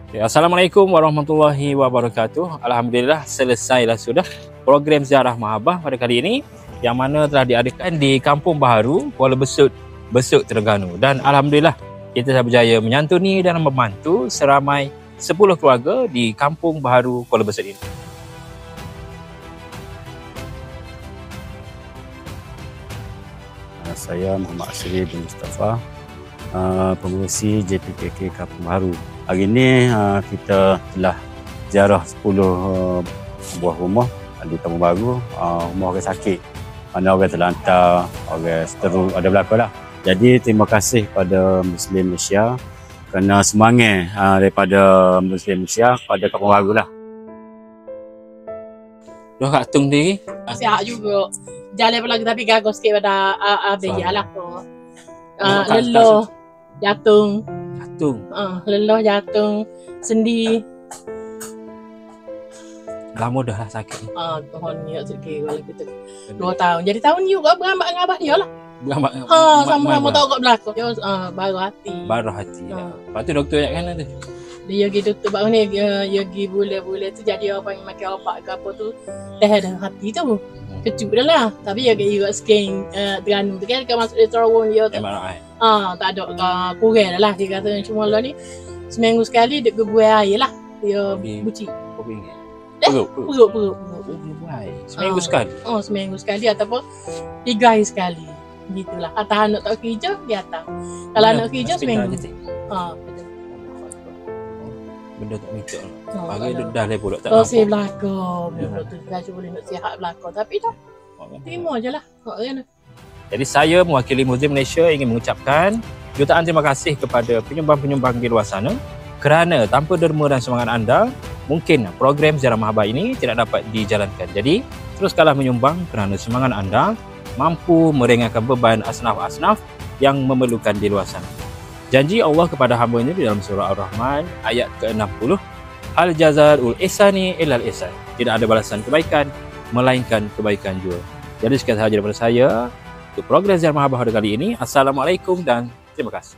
Ya, Assalamualaikum warahmatullahi wabarakatuh. Alhamdulillah selesailah sudah program ziarah Mahabbah pada kali ini yang mana telah diadakan di Kampung Baharu, Kuala Besut, Besut, Terengganu. Dan Alhamdulillah kita telah berjaya menyantuni dan membantu seramai 10 keluarga di Kampung Baharu, Kuala Besut ini. Saya Muhammad Asri bin Mustafa, pengurusi JPKK Kampung Baharu. Hari ini kita telah ziarah 10 buah rumah di Kampung Baharu, rumah orang sakit. Mana orang terlantar, orang seteruk, ada berlaku lah. Jadi terima kasih kepada Muslim Malaysia kerana semangat daripada Muslim Malaysia pada Kampung Baharu lah. Dah Kak Tung sendiri? Sihat juga. Jalan pelagi tapi gagal sikit pada abang lah tu. Lelah, jatung. Lelah, jatung, sendi. Lama dah lah sakit. Tuhan ni sikit kalau kita 2 tahun. Jadi tahun ni juga berambat dengan abah dia lah. Berambat. Sama-sama tahu kat belakang. Dia baru hati. Baru hati. Lepas tu doktor cakap kan tu? Dia pergi doktor baru ni, dia pergi bulan-bulan tu jadi apa yang makan obat ke apa tu. Dah ada hati tu. Kecuk dah lah. Tapi dia juga scan Terengganu tu kan masuk dia terowong dia tu. Tak ada kurang dah lah. Dia kata cuma lah ni seminggu sekali dia buai air lah. Dia buci. Perut. Seminggu sekali? Seminggu sekali ataupun 3 hari sekali. Gitulah. Kata anak tak kerja, dia datang. Kalau anak kerja seminggu. Benda tak minta lah. Pagi dah lepas tak nampak. Saya belakang. Benda tu rasa boleh nak sihat belakang. Tapi dah. Terima je lah. Jadi saya mewakili Muslim Malaysia ingin mengucapkan jutaan terima kasih kepada penyumbang-penyumbang di luar sana kerana tanpa derma dan semangat anda, mungkin program ziarah Mahabbah ini tidak dapat dijalankan. Jadi teruskanlah menyumbang kerana semangat anda mampu meringankan beban asnaf-asnaf yang memerlukan di luar sana. Janji Allah kepada hamba-Nya di dalam surah Ar-Rahman ayat ke-60, Hal jaza'ul ihsani illal ihsan. Tidak ada balasan kebaikan melainkan kebaikan juga. Jadi sekian sahaja daripada saya untuk program ziarah Mahabbah pada kali ini. Assalamualaikum dan terima kasih.